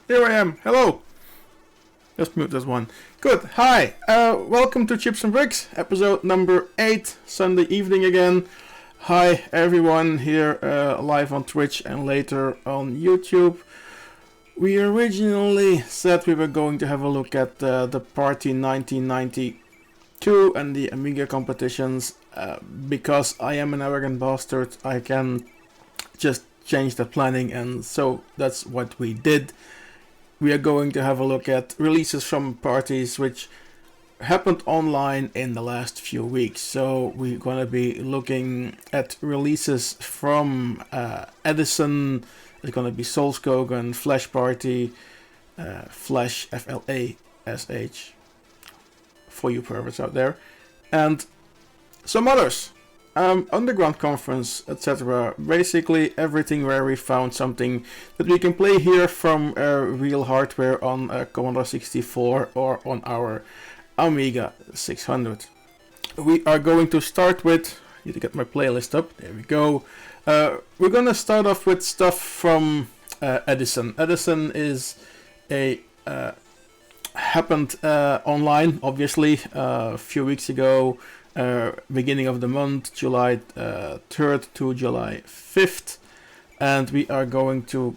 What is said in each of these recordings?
Here I am. Hello. Just mute this one. Good. Hi. Welcome to Chips and Bricks, episode number 8, Sunday evening again. Hi everyone here live on Twitch and later on YouTube. We originally said we were going to have a look at the Party 1992 and the Amiga competitions. Because I am an arrogant bastard, I can just change the planning, and so that's what we did. We are going to have a look at releases from parties which happened online in the last few weeks. So we're going to be looking at releases from Edison. It's going to be Solskogen, Flashparty, Flash, F-L-A-S-H, for you perverts out there, and some others. Underground conference, etc. Basically everything where we found something that we can play here from real hardware on Commodore 64 or on our Amiga 600. We are going to start with, I need to get my playlist up, there we go. We're gonna start off with stuff from Edison. Edison is a happened online, obviously, a few weeks ago. Beginning of the month, July 3rd to July 5th, and we are going to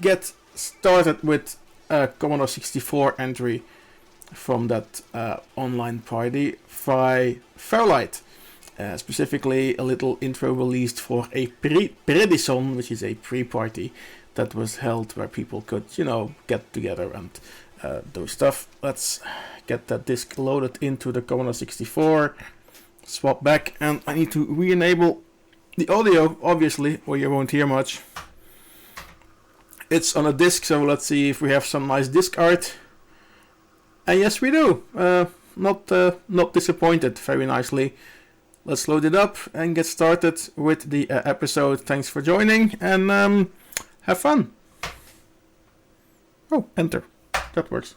get started with a Commodore 64 entry from that online party by Fairlight. Specifically a little intro released for a Edison, which is a pre-party that was held where people could, get together and do stuff. Let's get that disc loaded into the Commodore 64, swap back, and I need to re-enable the audio, obviously, or you won't hear much. It's on a disc, so let's see if we have some nice disc art. And yes, we do. Not disappointed, very nicely. Let's load it up and get started with the episode. Thanks for joining, and have fun. Oh, enter. That works.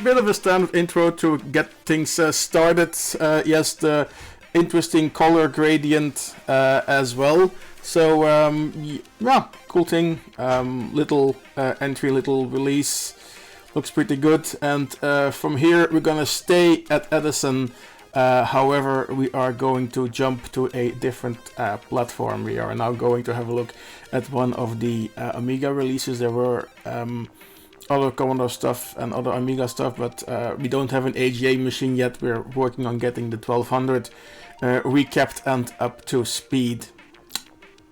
Bit of a standard intro to get things started. Yes, the interesting color gradient as well. So yeah, cool thing. Little entry, little release, looks pretty good. And from here we're gonna stay at Edison. However, we are going to jump to a different platform. We are now going to have a look at one of the Amiga releases. There were other Commodore stuff and other Amiga stuff, but we don't have an AGA machine yet. We're working on getting the 1200 recapped and up to speed.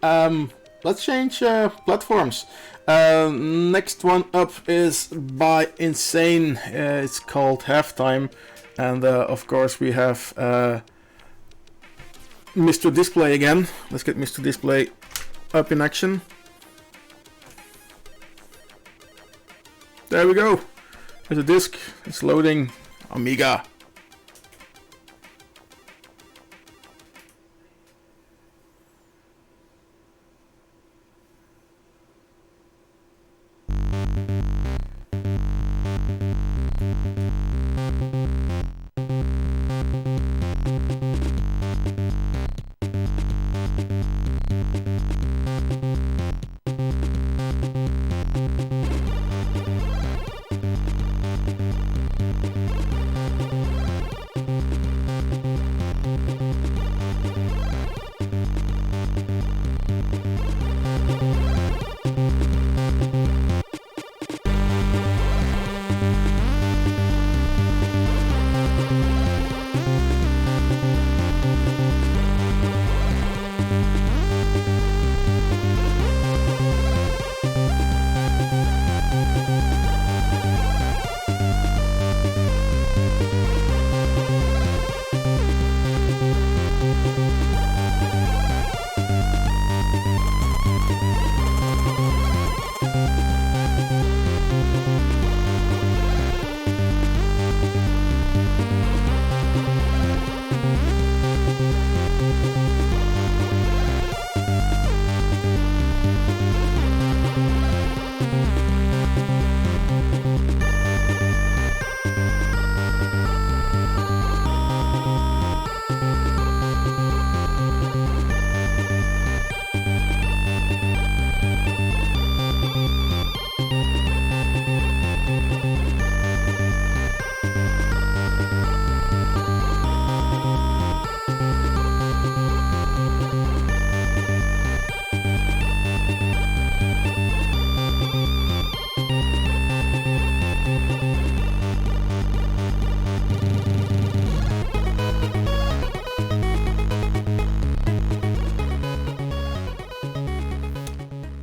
Let's change platforms. Next one up is by Insane. It's called Halftime, and of course we have Mr. Display again. Let's get Mr. Display up in action. There we go. There's a disc. It's loading. Amiga.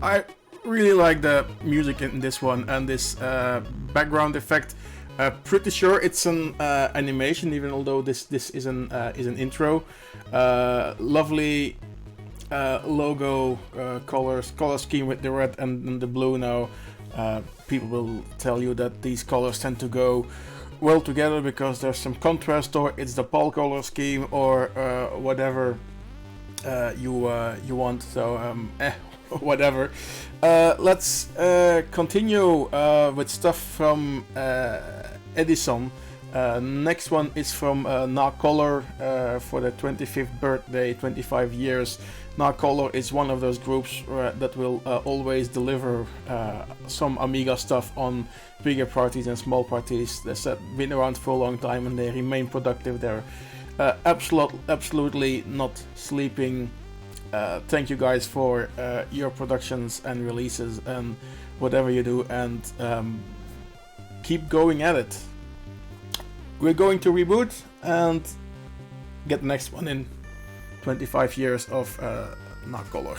I really like the music in this one and this background effect. Pretty sure it's an animation, even although this is an intro. Lovely logo color scheme with the red and the blue. Now people will tell you that these colors tend to go well together because there's some contrast, or it's the PAL color scheme, or whatever you want. So whatever. Let's continue with stuff from Edison. Next one is from Color for the 25th birthday, 25 years. Color is one of those groups that will always deliver some Amiga stuff on bigger parties and small parties. They've been around for a long time and they remain productive. They're absolutely not sleeping. Thank you guys for your productions and releases and whatever you do, and keep going at it. We're going to reboot and get the next one in 25 years of Color.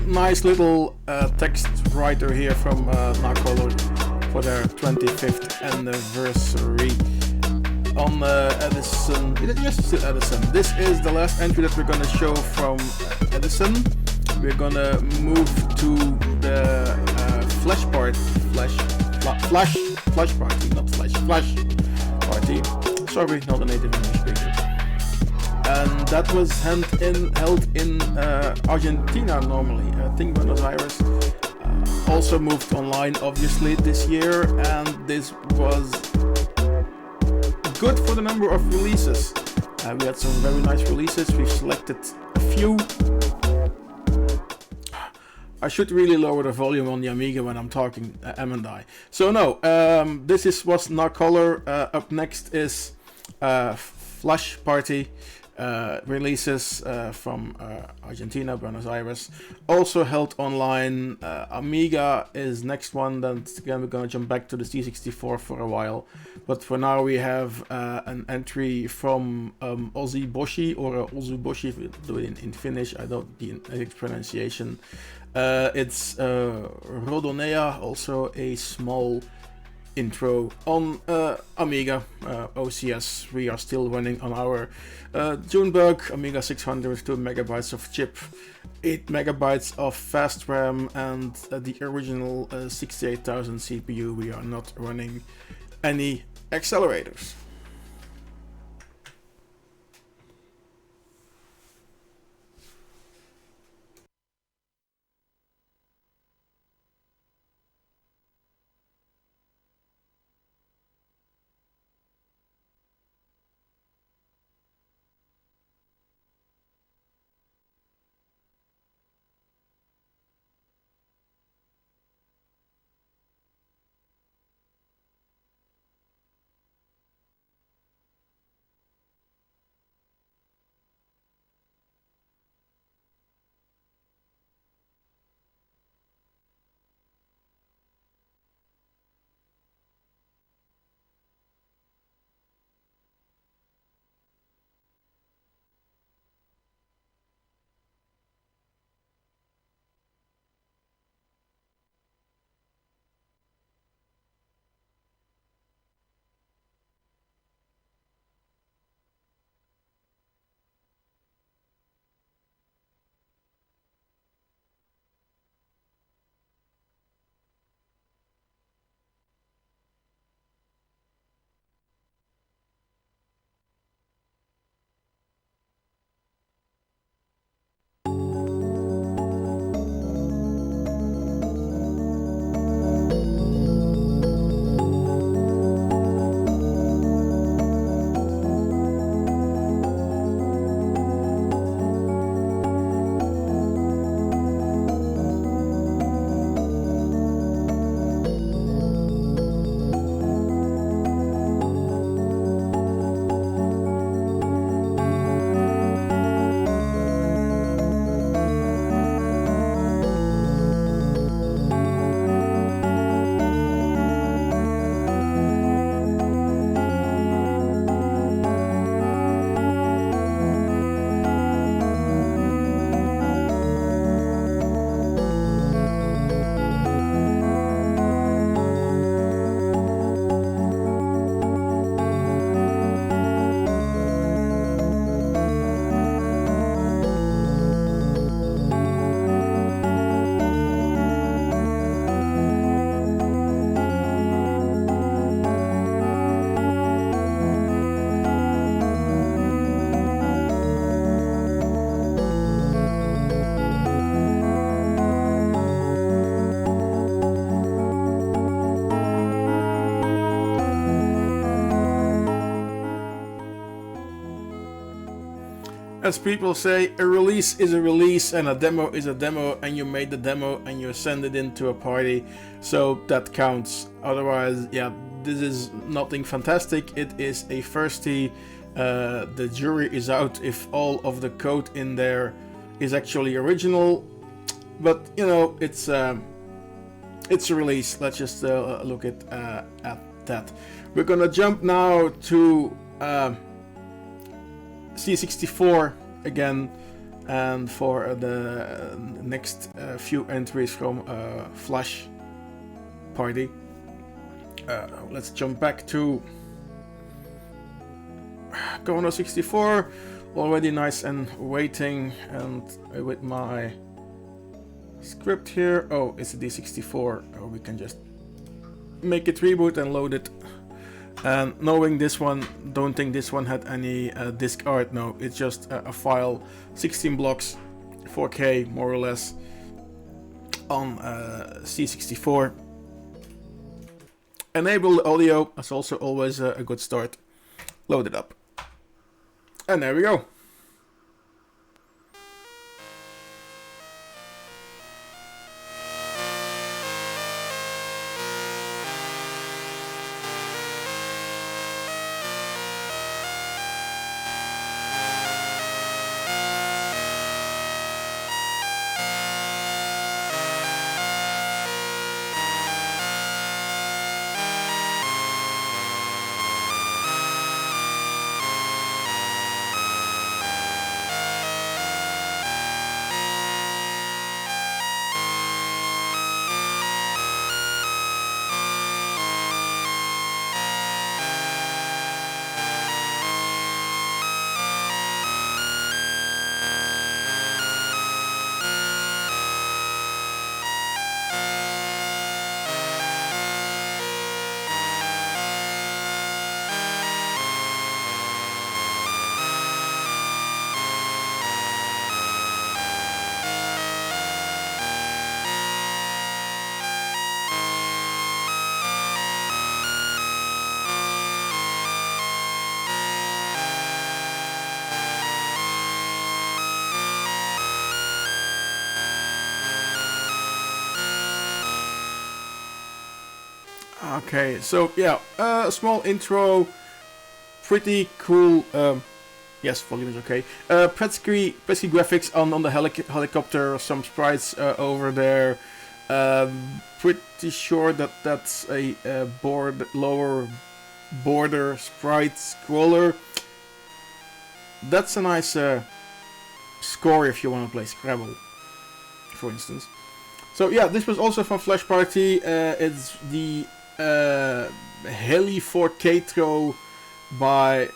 Nice little text writer here from Color for their 25th anniversary on Edison. Yes, still Edison. This is the last entry that we're gonna show from Edison. We're gonna move to the Flashparty, not Flash Party. Sorry, not a native English speaker. And that was held in Argentina normally. I think Buenos Aires. Also moved online obviously this year, and this was good for the number of releases. We had some very nice releases. We selected a few I should really lower the volume on the Amiga when I'm talking, M&I. So no, this was not color. Up next is Flashparty. Releases from Argentina, Buenos Aires, also held online. Amiga is next one. Then again, we're gonna jump back to the C64 for a while, but for now we have an entry from Ozuboshi, or Ozuboshi if you do it in Finnish. I don't the exact pronunciation. It's Rodonea, also a small intro on Amiga OCS. We are still running on our Junebug Amiga 600 with 2 megabytes of chip, 8 megabytes of fast RAM, and the original 68,000 CPU. We are not running any accelerators. As people say, a release is a release and a demo is a demo, and you made the demo and you send it into a party, so that counts. Otherwise, yeah, this is nothing fantastic. It is a firstie. The jury is out if all of the code in there is actually original, but you know, it's a release. Let's just look at that. We're gonna jump now to C64 again, and for the next few entries from Flashparty. Let's jump back to Commodore 64, already nice and waiting, and with my script here. Oh, it's a D64, or we can just make it reboot and load it. And knowing this one, don't think this one had any disk art. No, it's just a file, 16 blocks, 4K more or less, on C64. Enable the audio, that's also always a good start. Load it up. And there we go. Okay, so yeah, a small intro, pretty cool. Yes, volume is okay. Pesky graphics on the helicopter, some sprites over there. Pretty sure that that's a lower border sprite scroller. That's a nice score if you want to play Scrabble, for instance. So yeah, this was also from Flashparty. It's the Heli Fortetro by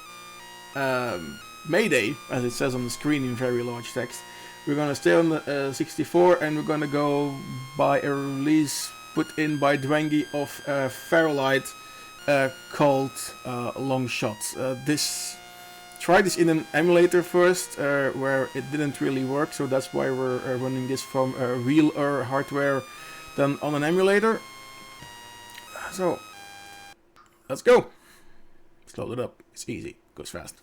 Mayday, as it says on the screen in very large text. We're gonna stay on the 64, and we're gonna go by a release put in by Dwengi of Fairlight called Long Shots. Try this in an emulator first, where it didn't really work, so that's why we're running this from real hardware than on an emulator. So, let's go. Let's load it up. It's easy. Goes fast.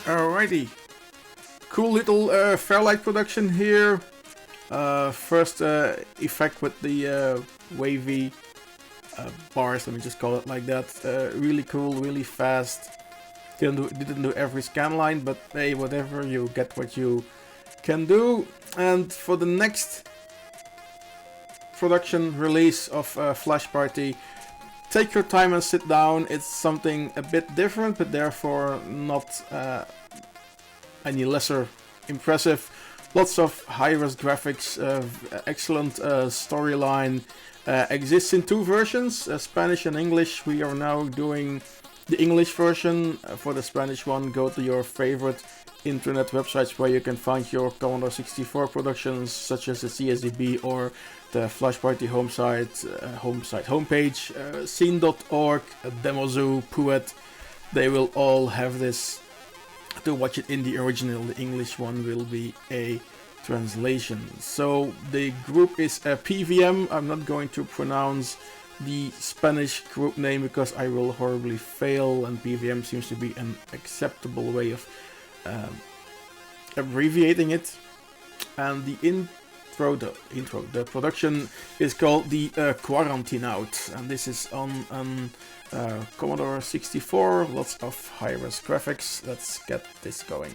Alrighty. Cool little Fairlight production here. First effect with the wavy bars, let me just call it like that. Really cool, really fast. Didn't do every scan line, but hey, whatever, you get what you can do. And for the next production release of Flashparty, take your time and sit down. It's something a bit different, but therefore not any lesser impressive. Lots of high-res graphics, excellent storyline. Exists in two versions, Spanish and English. We are now doing the English version. For the Spanish one, go to your favorite internet websites where you can find your Commodore 64 productions, such as the CSDB or the Flashparty homepage, scene.org, Demozoo, Puet. They will all have this to watch it in the original. The English one will be a translation. So the group is PVM. I'm not going to pronounce the Spanish group name because I will horribly fail, and PVM seems to be an acceptable way of abbreviating it. And the the production is called the Quarantine Out, and this is on Commodore 64. Lots of high-res graphics. Let's get this going.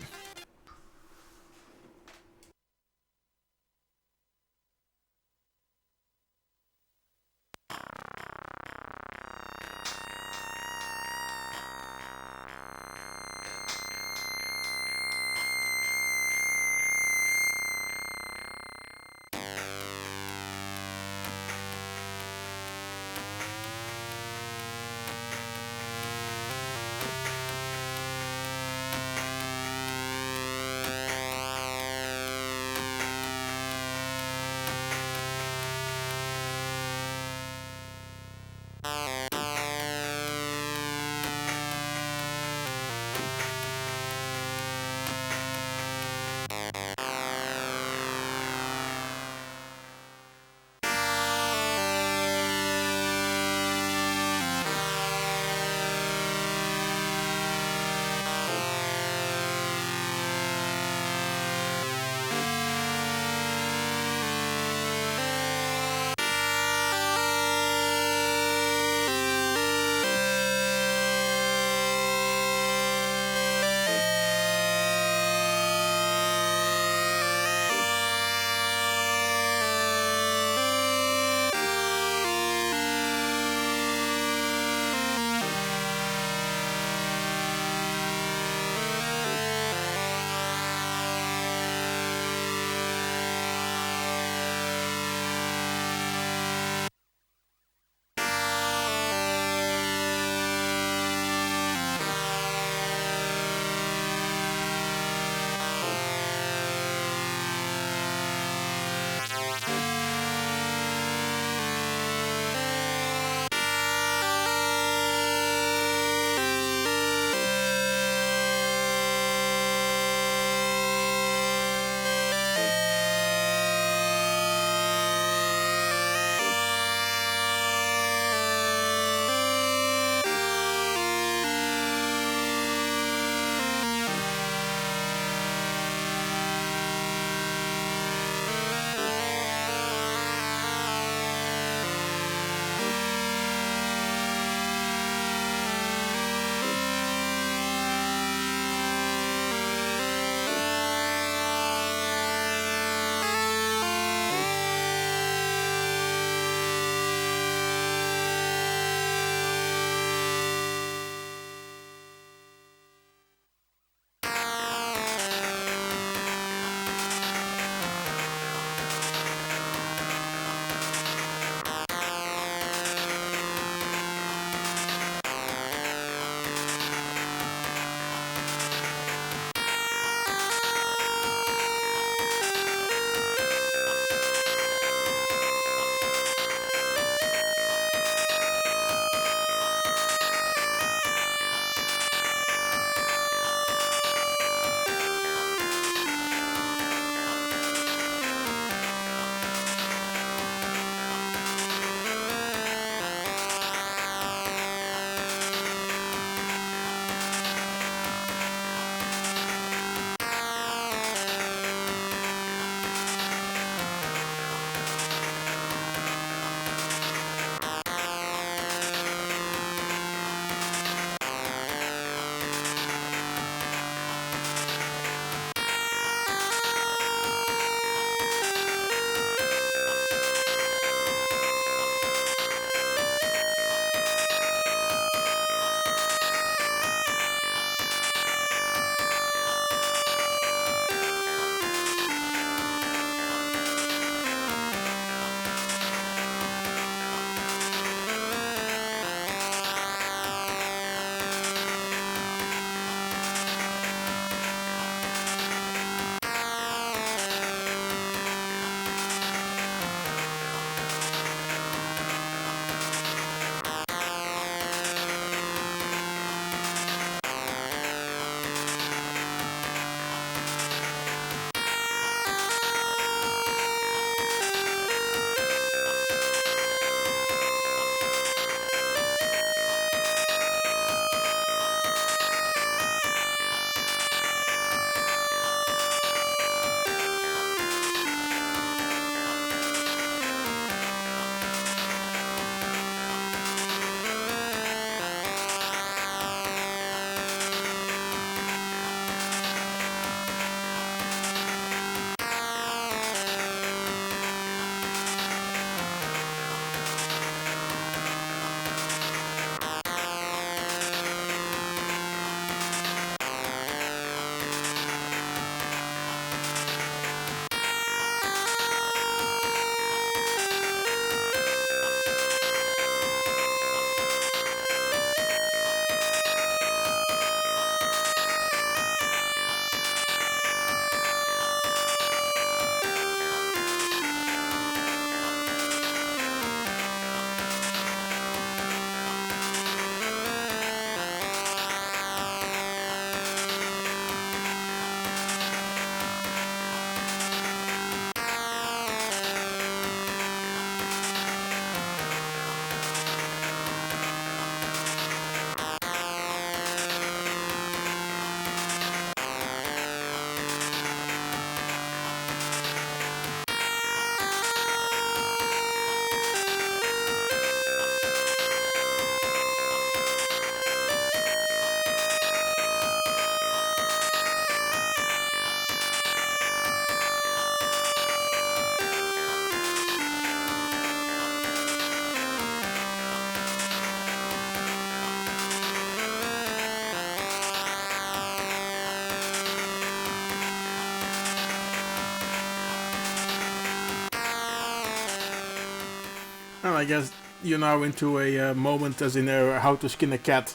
I guess you're now into a moment as in how to skin a cat.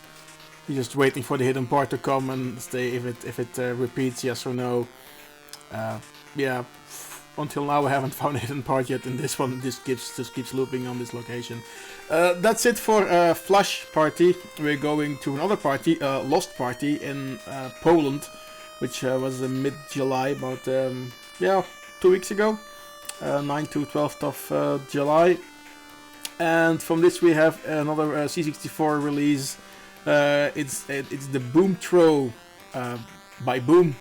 You're just waiting for the hidden part to come and say if it repeats yes or no. Yeah, until now I haven't found a hidden part yet, and this one just keeps looping on this location. That's it for Flashparty. We're going to another party, Lost Party in Poland, which was in mid-July, about 2 weeks ago, 9th to 12th of July. And from this we have another C64 release. It's the Boom Throw by Boom.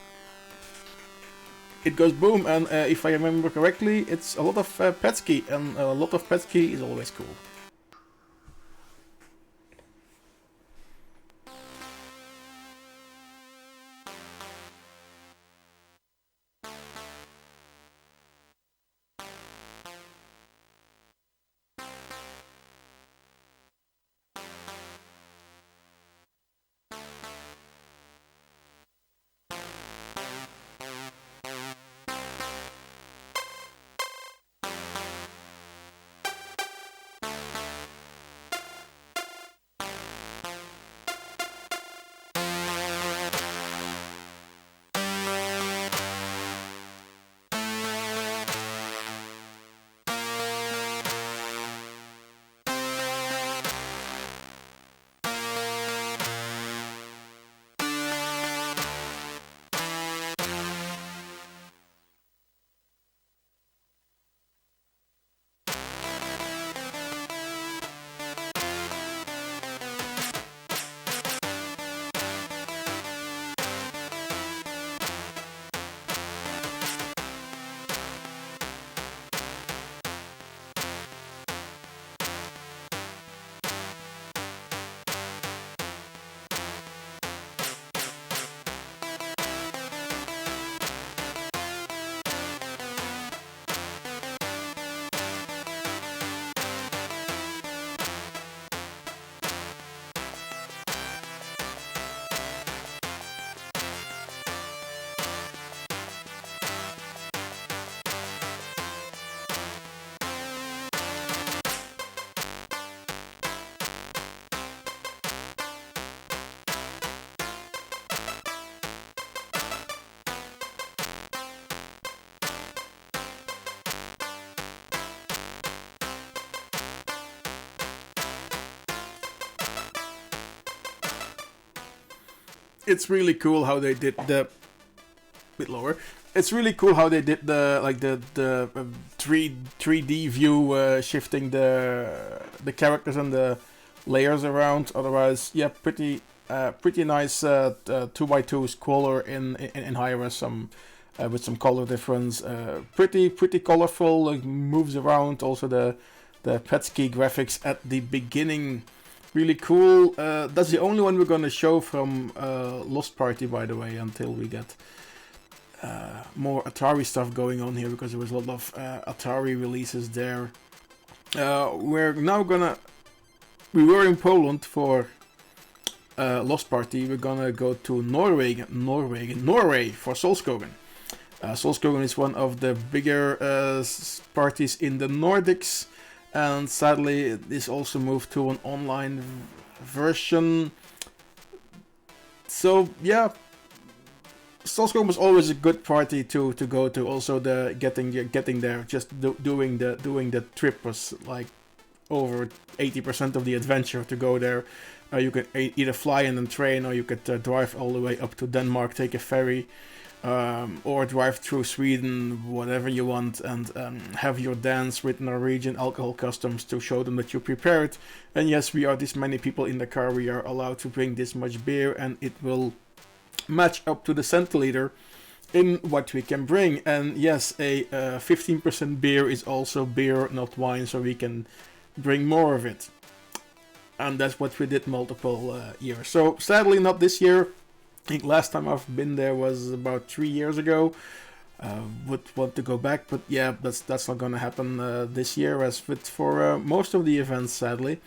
It goes boom, and if I remember correctly, it's a lot of Petsky, and a lot of Petsky is always cool. It's really cool how they did the bit lower. It's really cool how they did the 3D view, shifting the characters and the layers around. Otherwise, yeah, pretty nice 2x2 scroller in high-res, with some color difference. Pretty colorful, like, moves around. Also the Petsky graphics at the beginning. Really cool. That's the only one we're gonna show from Lost Party, by the way, until we get more Atari stuff going on here, because there was a lot of Atari releases there. We're now gonna... We were in Poland for Lost Party. We're gonna go to Norway for Solskogen. Solskogen is one of the bigger parties in the Nordics. And sadly, this also moved to an online version. So yeah, Solskogen was always a good party to go to. Also, the getting there, just doing the trip was like over 80% of the adventure to go there. You could either fly in a train, or you could drive all the way up to Denmark, take a ferry. Or drive through Sweden, whatever you want, and have your dance with Norwegian alcohol customs to show them that you're prepared. And yes, we are this many people in the car, we are allowed to bring this much beer, and it will match up to the centiliter in what we can bring. And yes, a 15% beer is also beer, not wine, so we can bring more of it. And that's what we did multiple years. So sadly not this year. I think last time I've been there was about 3 years ago. Would want to go back, but yeah, that's not gonna happen this year, as with for most of the events, sadly.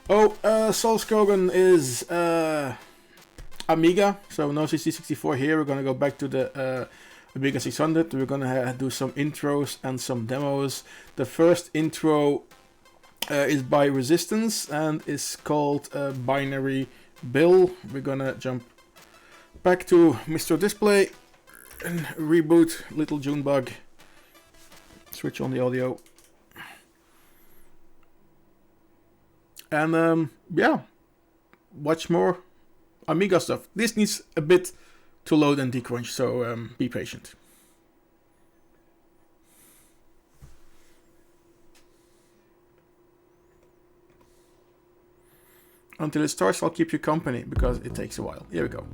Solskogen is Amiga, so no CC64 here. We're gonna go back to the Amiga 600. We're gonna do some intros and some demos. The first intro is by Resistance and is called Binary Bill. We're gonna jump back to Mr. Display and reboot Little Junebug. Switch on the audio. And yeah, watch more Amiga stuff. This needs a bit to load and decrunch, so be patient. Until it starts, I'll keep you company because it takes a while. Here we go.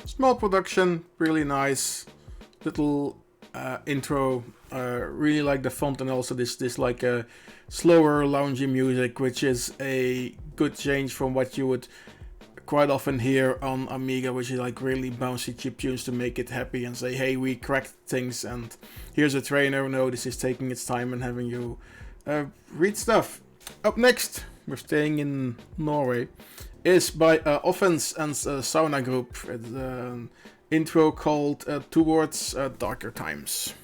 Small production, really nice little intro. Really like the font and also this like a slower loungy music, which is a good change from what you would quite often hear on Amiga, which is like really bouncy chiptunes to make it happy and say, hey, we cracked things and here's a trainer. No, this is taking its time and having you read stuff. Up next, we're staying in Norway, is by Offense and Sauna Group. It's an intro called Towards Darker Times.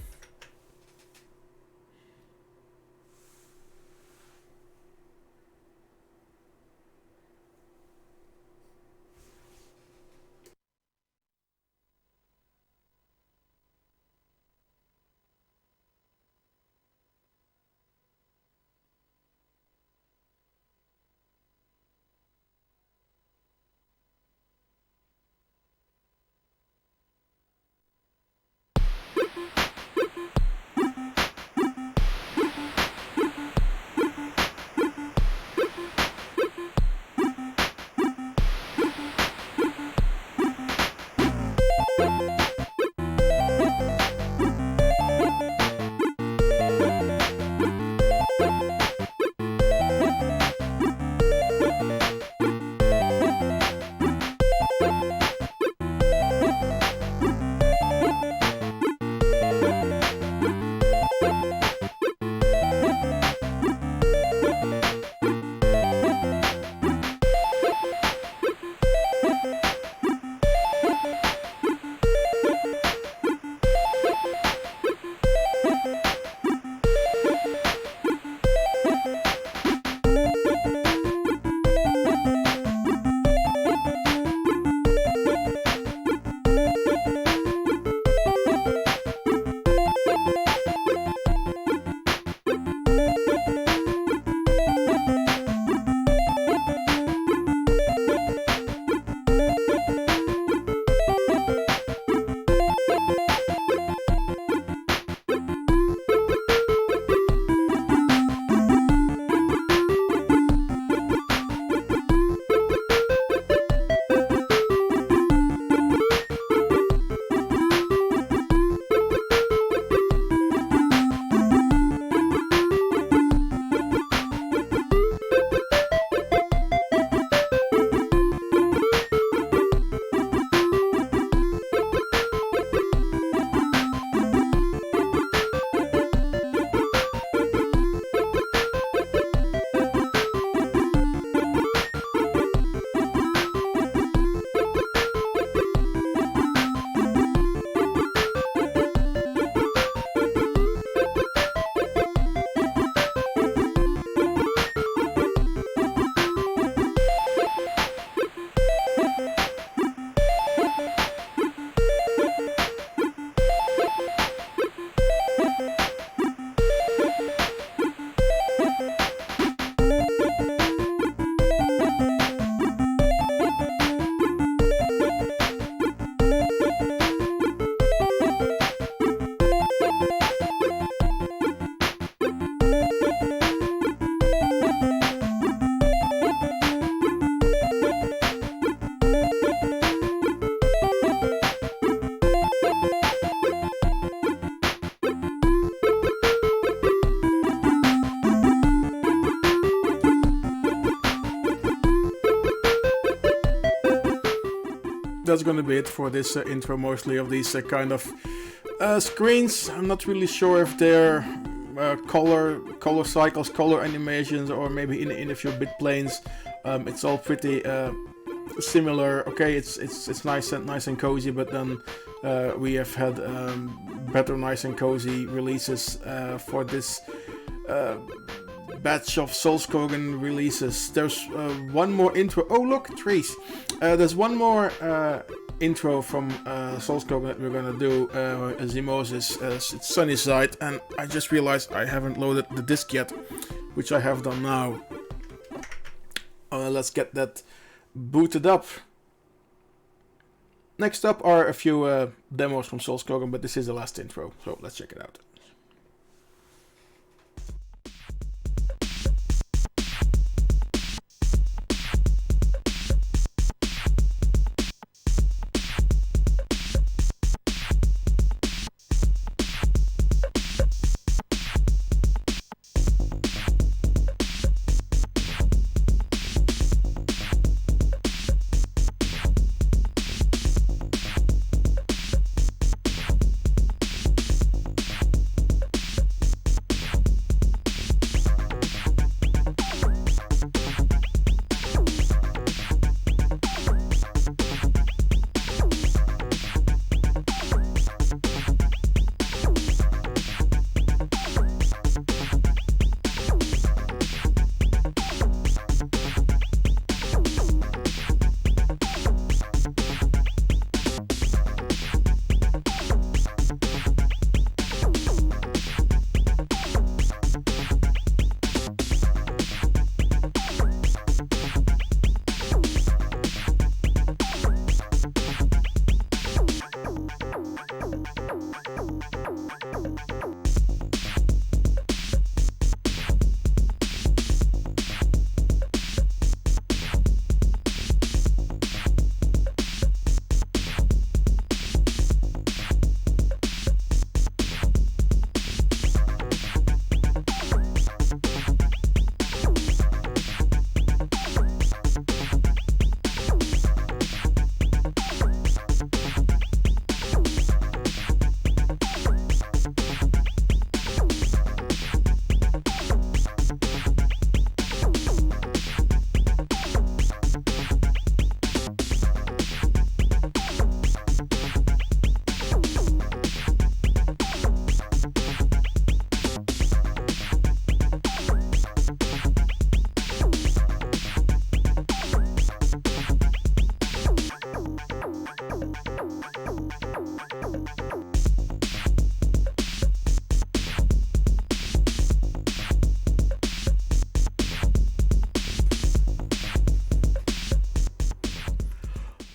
that's gonna be it for this intro, mostly of these kind of screens. I'm not really sure if they're color cycles, color animations, or maybe in a few bit planes. It's all pretty similar. Okay, it's nice and cozy, but then we have had better nice and cozy releases for this batch of Solskogen releases. There's one more intro. Oh look, trees. There's one more intro from Solskogen that we're gonna do. Zimosis, it's Sunnyside, and I just realized I haven't loaded the disc yet, which I have done now. Let's get that booted up. Next up are a few demos from Solskogen, but this is the last intro, so let's check it out.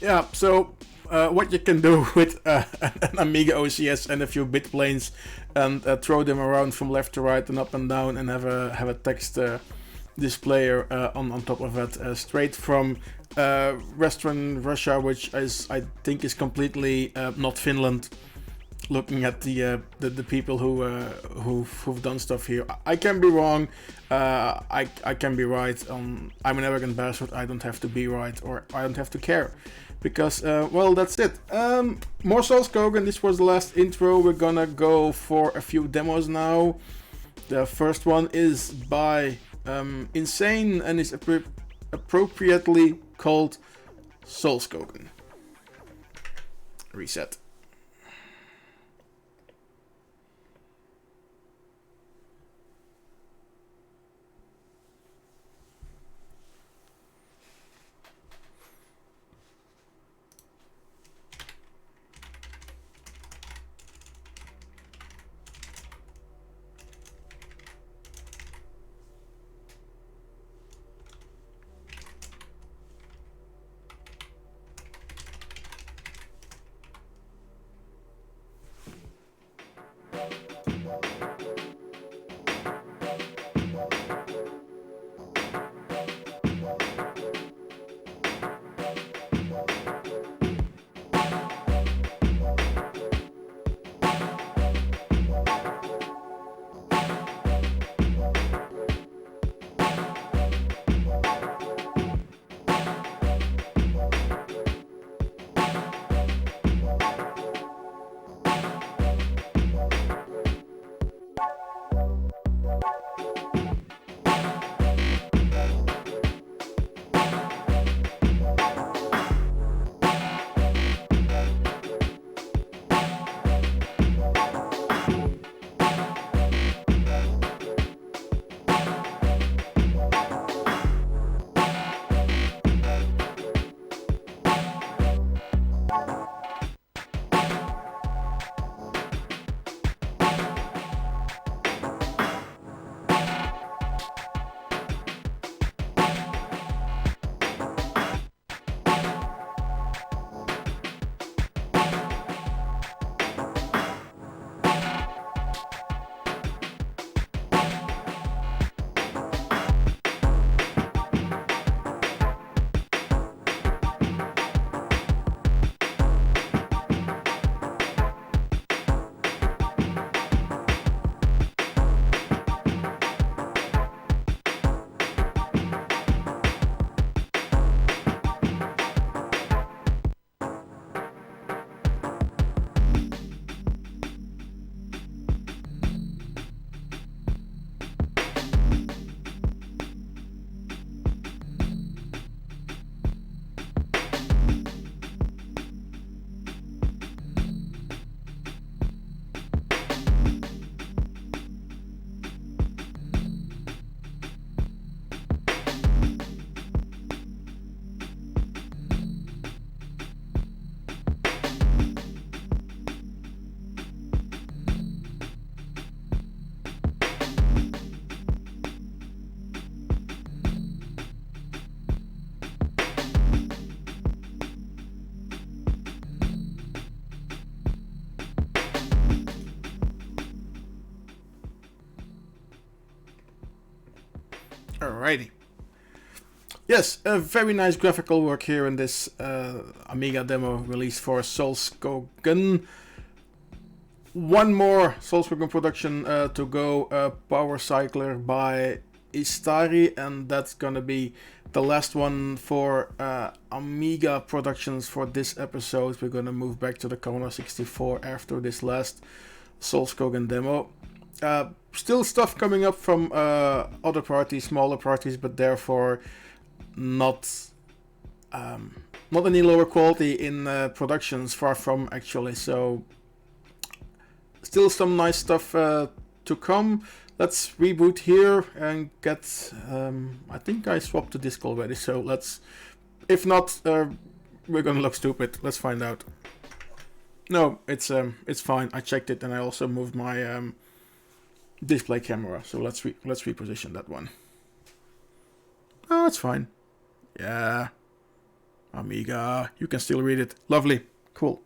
Yeah, so what you can do with an Amiga OCS and a few bit planes and throw them around from left to right and up and down and have a text displayer on top of it, straight from Western Russia, which is, I think, is completely not Finland. Looking at the people who've done stuff here, I can be wrong. I can be right. I'm an arrogant bastard. I don't have to be right, or I don't have to care, because well, that's it. More Solskogen. This was the last intro. We're gonna go for a few demos now. The first one is by Insane and is appropriately called Solskogen. Reset. Alrighty. Yes, a very nice graphical work here in this Amiga demo release for Solskogen. One more Solskogen production to go, Power Cycler by Istari, and that's gonna be the last one for Amiga productions for this episode. We're gonna move back to the Commodore 64 after this last Solskogen demo. Still stuff coming up from other parties, smaller parties, but therefore not any lower quality in productions, far from actually. So still some nice stuff to come. Let's reboot here and get. I think I swapped the disk already, so let's. If not, we're gonna look stupid. Let's find out. No, it's fine. I checked it, and I also moved my display camera. So let's reposition that one. Oh, it's fine. Yeah, Amiga, you can still read it. Lovely, cool.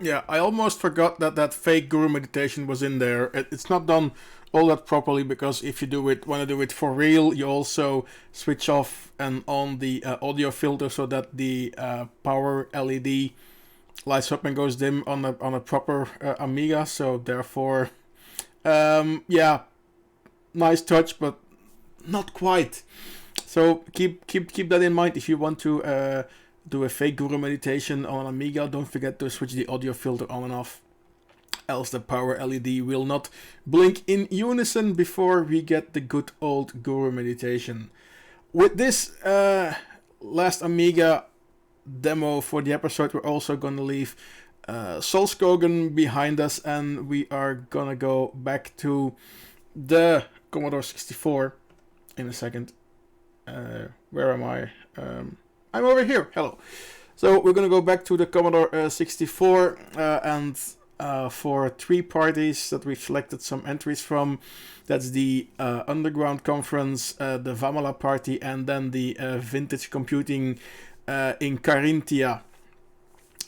Yeah, I almost forgot that fake guru meditation was in there. It's not done all that properly, because if you want to do it for real, you also switch off and on the audio filter so that the power LED lights up and goes dim on a proper Amiga. So therefore, yeah, nice touch, but not quite. So keep that in mind if you want to do a fake guru meditation on Amiga. Don't forget to switch the audio filter on and off. else the power LED will not blink in unison before we get the good old Guru meditation. With this last Amiga demo for the episode, we're also going to leave Solskogen behind us, and we are going to go back to the Commodore 64 in a second. Where am I? I'm over here. Hello. So we're going to go back to the Commodore 64 and for 3 parties that we've selected some entries from. That's the Underground Conference, the Vammala party, and then the Vintage Computing in Carinthia.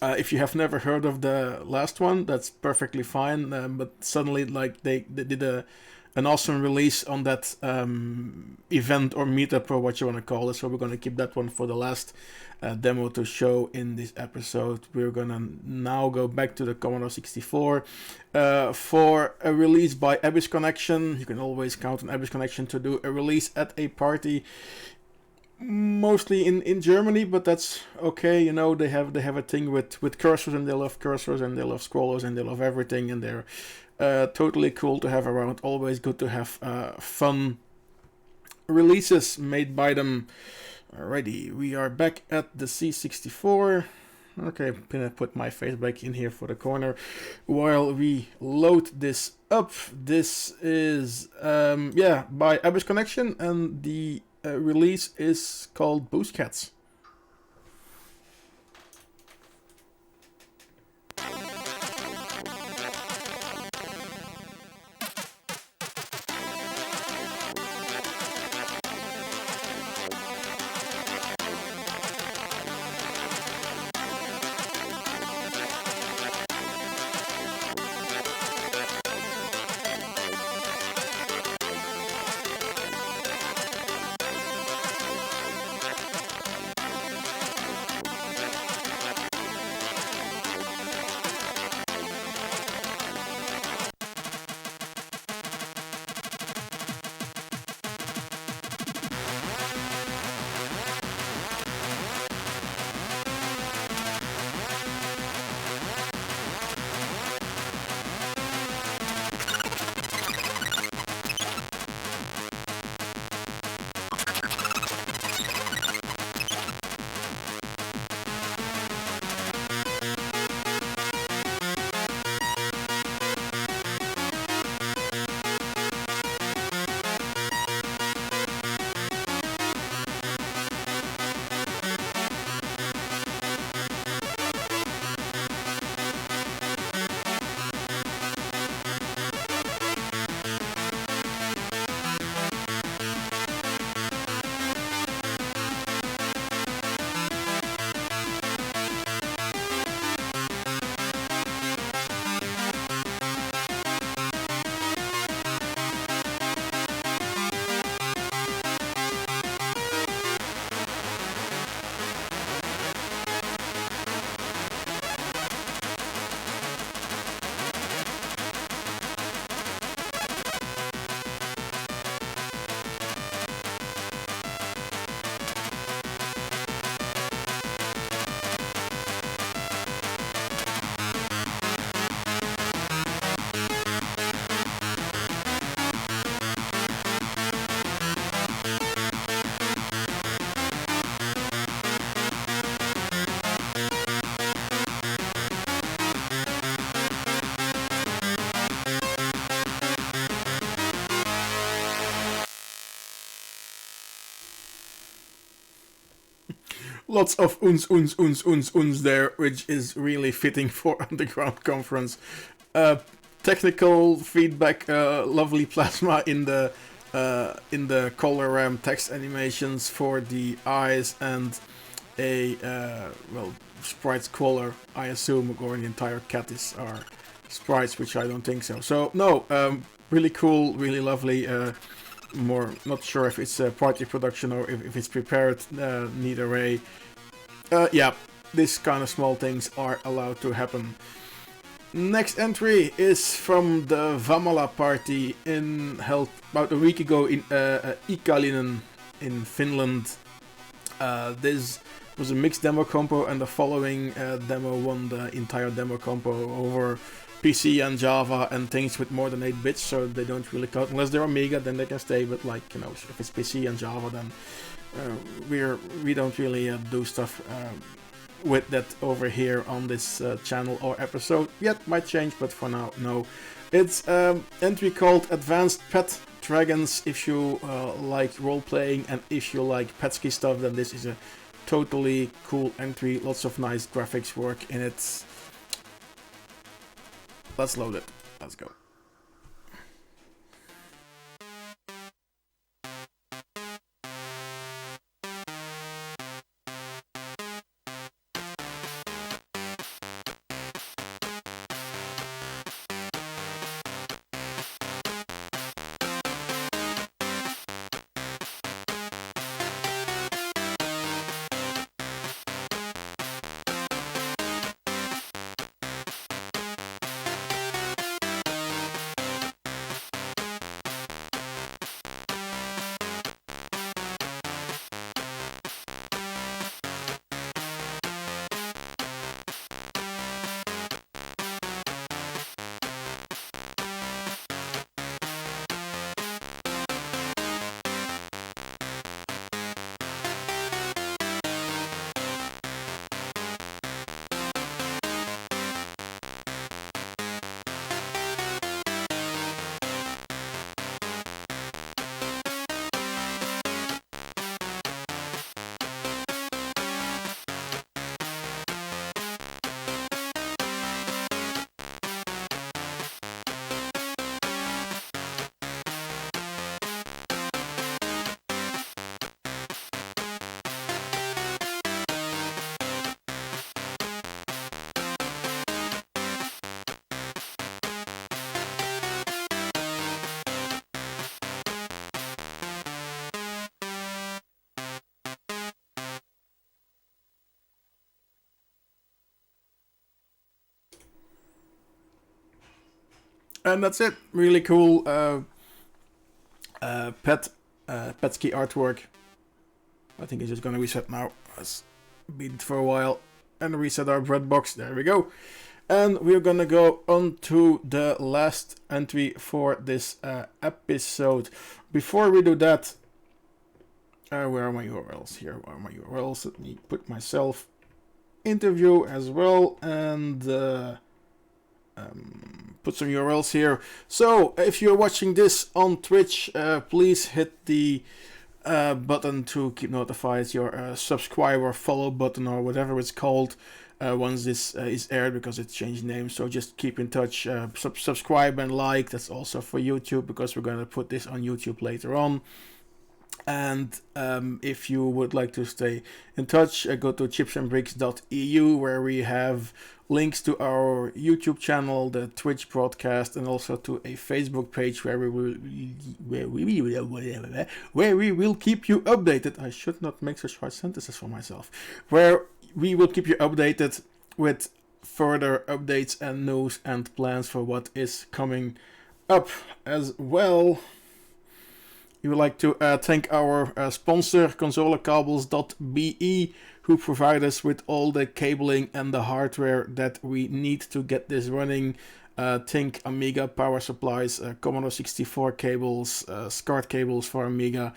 If you have never heard of the last one, that's perfectly fine. But suddenly, like they did an awesome release on that event or meetup or what you want to call it. So we're going to keep that one for the last demo to show in this episode. We're going to now go back to the Commodore 64 for a release by Abyss Connection. You can always count on Abyss Connection to do a release at a party. Mostly in Germany, but that's okay. You know, they have a thing with cursors, and they love cursors, and they love scrollers, and they love everything, and they're totally cool to have around. Always good to have fun releases made by them. Alrighty, we are back at the C64. Okay, I'm gonna put my face back in here for the corner while we load this up. This is by Abyss Connection, and the release is called Boost Cats. Lots of uns there, which is really fitting for Underground Conference. Technical feedback, lovely plasma in the color RAM text animations for the eyes, and a sprite scroller, I assume, or the entire cat are sprites, which I don't think so. So no, really cool, really lovely. More not sure if it's a party production or if it's prepared, neither way. Yeah, this kind of small things are allowed to happen. Next entry is from the Vammala party held about a week ago in Ikalinen in Finland. This was a mixed demo compo, and the following demo won the entire demo compo over PC and Java and things with more than 8 bits, so they don't really count. Unless they're Amiga, then they can stay, but like, you know, if it's PC and Java, then we don't really do stuff with that over here on this channel or episode. Yet might change, but for now, no. It's entry called Advanced Pet Dragons. If you like role-playing and if you like Petsky stuff, then this is a totally cool entry. Lots of nice graphics work in it. Let's load it. Let's go. And that's it. Really cool Petsky artwork. I think it's just gonna reset now. Let's beat it for a while and reset our breadbox. There we go. And we're gonna go on to the last entry for this episode. Before we do that, where are my URLs? Here are my URLs. Let me put myself interview as well, and put some URLs here. So if you're watching this on Twitch, please hit the button to keep notified, your subscribe or follow button or whatever it's called once this is aired, because it's changed name. So just keep in touch, subscribe and like. That's also for YouTube, because we're going to put this on YouTube later on. And if you would like to stay in touch, go to chipsandbricks.eu, where we have links to our YouTube channel, the Twitch broadcast, and also to a Facebook page where we will keep you updated. I should not make such hard sentences for myself. Where we will keep you updated with further updates and news and plans for what is coming up as well. We would like to thank our sponsor, consolekabels.be, who provide us with all the cabling and the hardware that we need to get this running. Think Amiga power supplies, Commodore 64 cables, SCART cables for Amiga.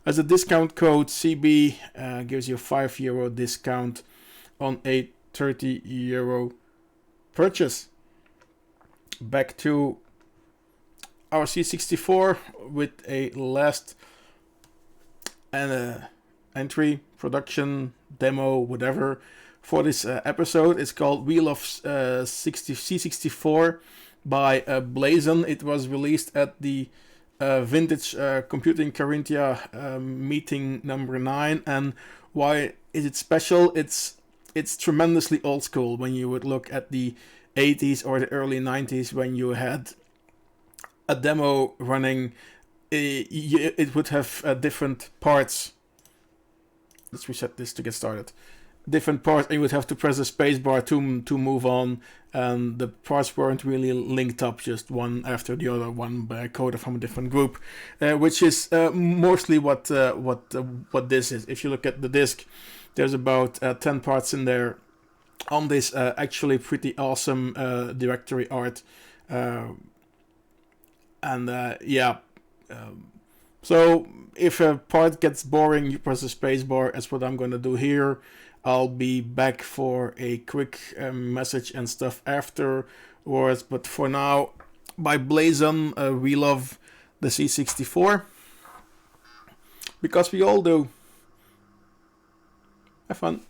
As a discount code, CB gives you €5 discount on a €30 purchase. Back to our C64 with a last entry, production, demo, whatever, for this episode. It's called Wheel of C64 by Blazon. It was released at the Vintage Computing Carinthia meeting number 9. And why is it special? It's tremendously old school when you would look at the 80s or the early 90s, when you had a demo running. It would have different parts. Let's reset this to get started. Different parts, and you would have to press the space bar to move on, and the parts weren't really linked up, just one after the other, one code from a different group, which is mostly what this is. If you look at the disc, There's about 10 parts in there on this actually pretty awesome directory art. So if a part gets boring, you press the space bar. That's what I'm going to do here. I'll be back for a quick message and stuff afterwards. But for now, by Blazon, we love the C64. Because we all do. Have fun.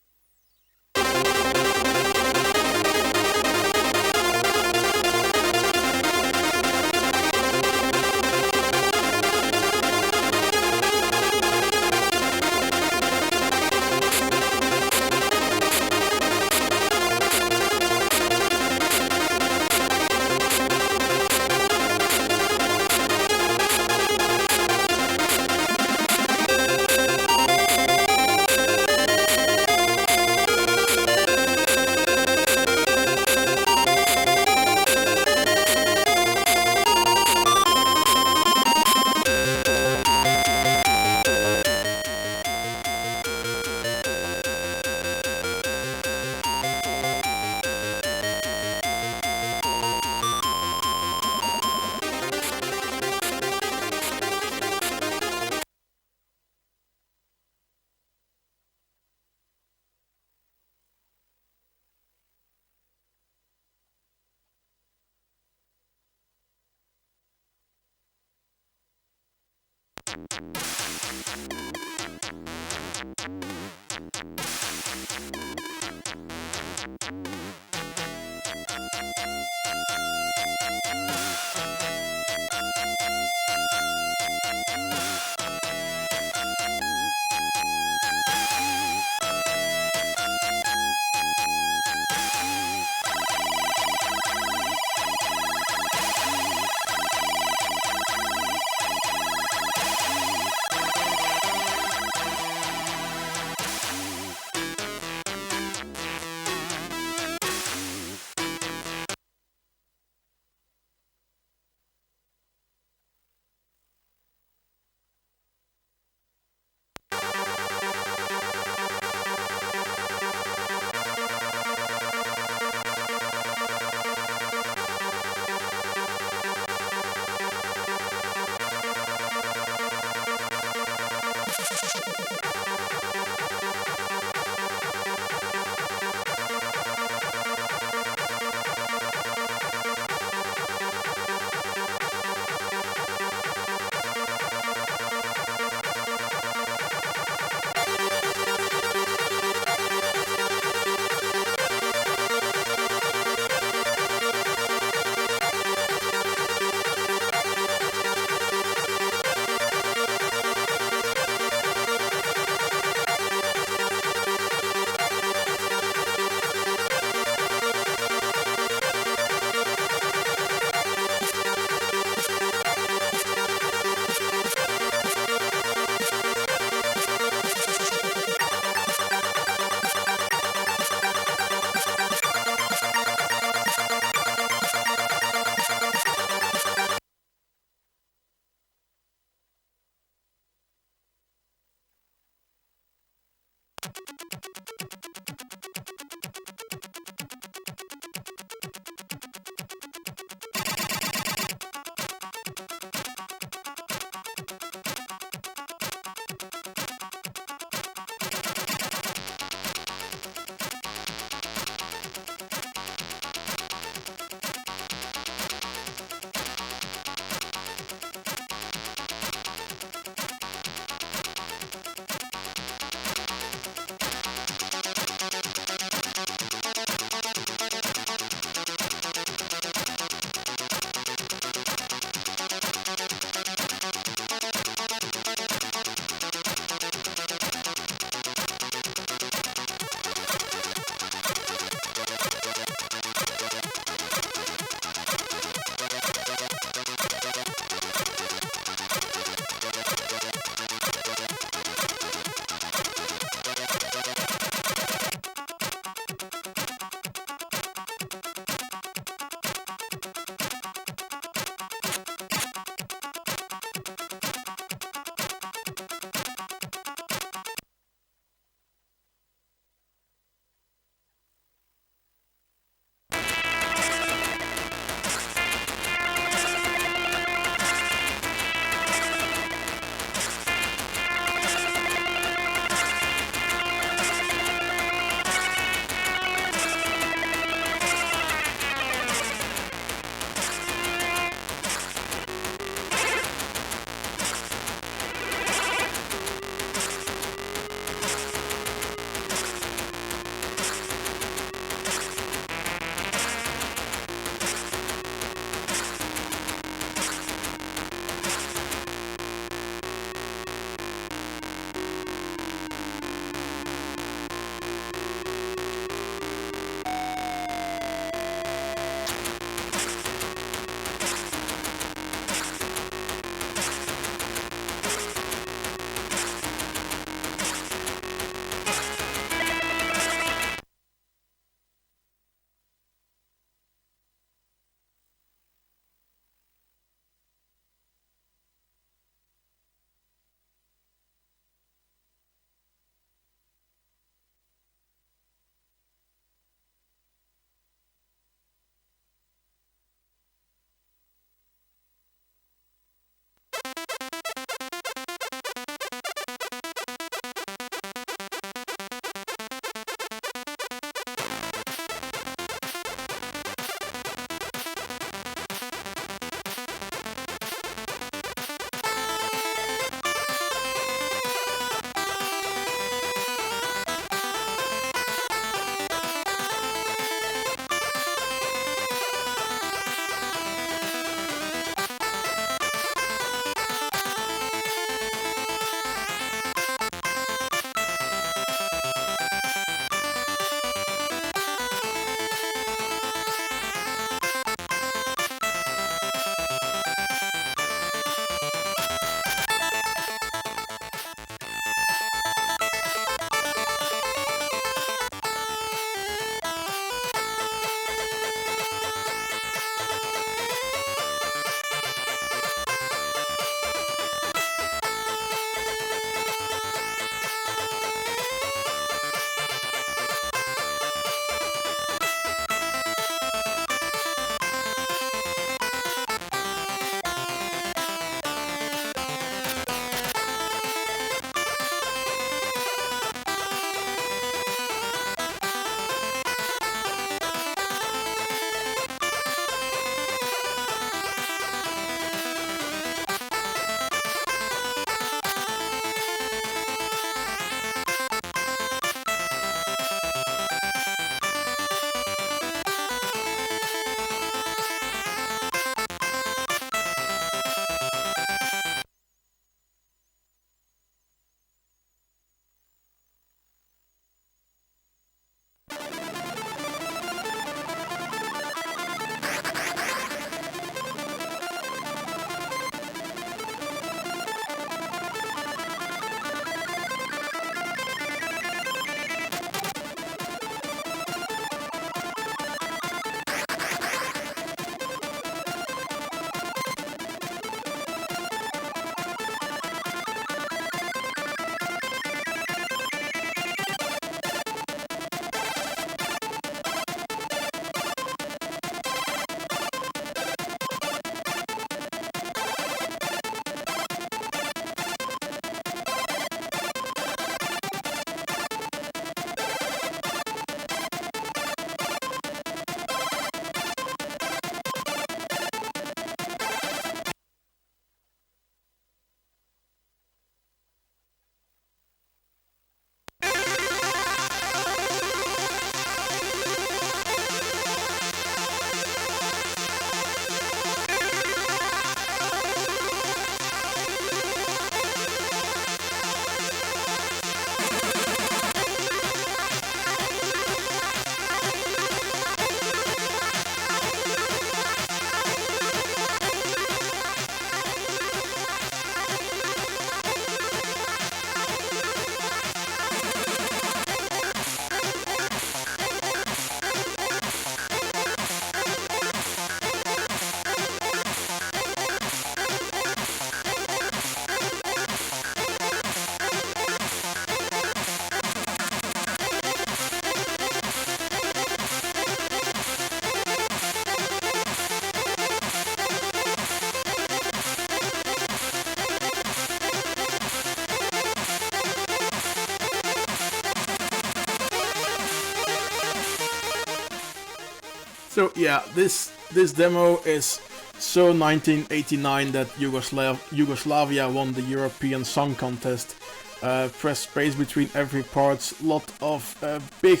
So yeah, this demo is so 1989 that Yugoslavia won the European Song Contest. Press space between every parts. Lot of big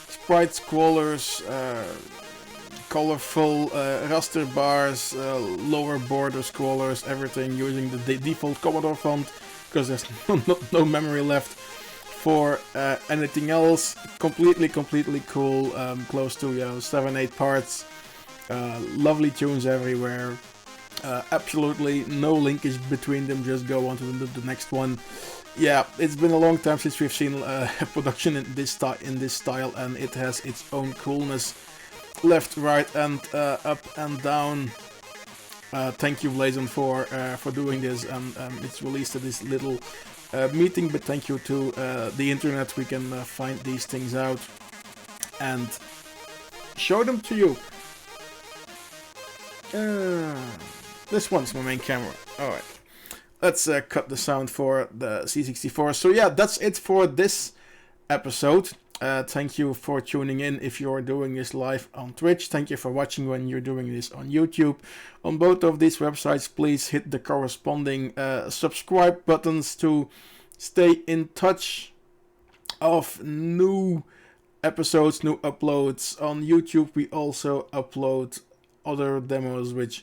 sprite scrollers, colorful raster bars, lower border scrollers, everything using the default Commodore font because there's no memory left for anything else. Completely cool. Close to 7-8 parts. Lovely tunes everywhere. Absolutely no linkage between them. Just go on to the next one. Yeah, it's been a long time since we've seen a production in this style, and it has its own coolness. Left, right, and up and down. Thank you, Blazon, for doing this. It's released at this little meeting, but thank you to the internet. We can find these things out and show them to you. This one's my main camera. Alright. Let's cut the sound for the C64. So yeah, that's it for this episode. Thank you for tuning in if you're doing this live on Twitch. Thank you for watching when you're doing this on YouTube. On both of these websites, please hit the corresponding subscribe buttons to stay in touch of new episodes, new uploads. On YouTube, we also upload other demos which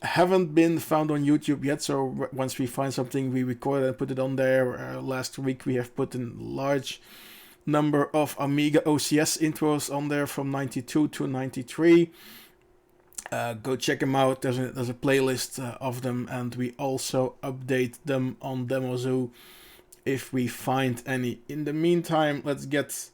haven't been found on YouTube yet, so once we find something, we record and put it on there. Last week we have put in large number of Amiga OCS intros on there from 92 to 93. Go check them out. There's a playlist of them, and we also update them on DemoZoo if we find any. In the meantime, let's get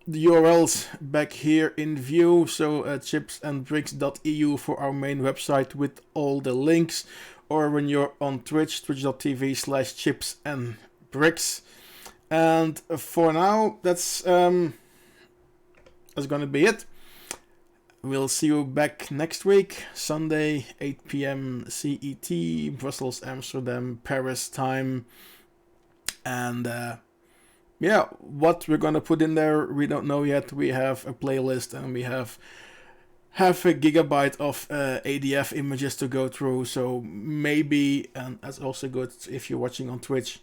the URLs back here in view. So chipsandbricks.eu for our main website with all the links, or when you're on Twitch, twitch.tv/chipsandbricks. And for now, that's gonna be it. We'll see you back next week, Sunday, 8 p.m. CET, Brussels, Amsterdam, Paris time. And yeah, what we're gonna put in there, we don't know yet. We have a playlist and we have half a gigabyte of ADF images to go through. So maybe, and that's also good if you're watching on Twitch,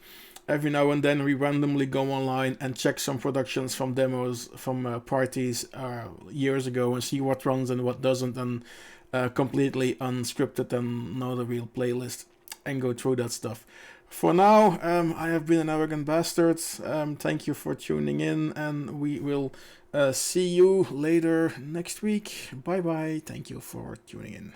every now and then we randomly go online and check some productions from demos from parties years ago and see what runs and what doesn't, and completely unscripted and not a real playlist, and go through that stuff. For now, I have been an arrogant bastard. Thank you for tuning in, and we will see you later next week. Bye bye. Thank you for tuning in.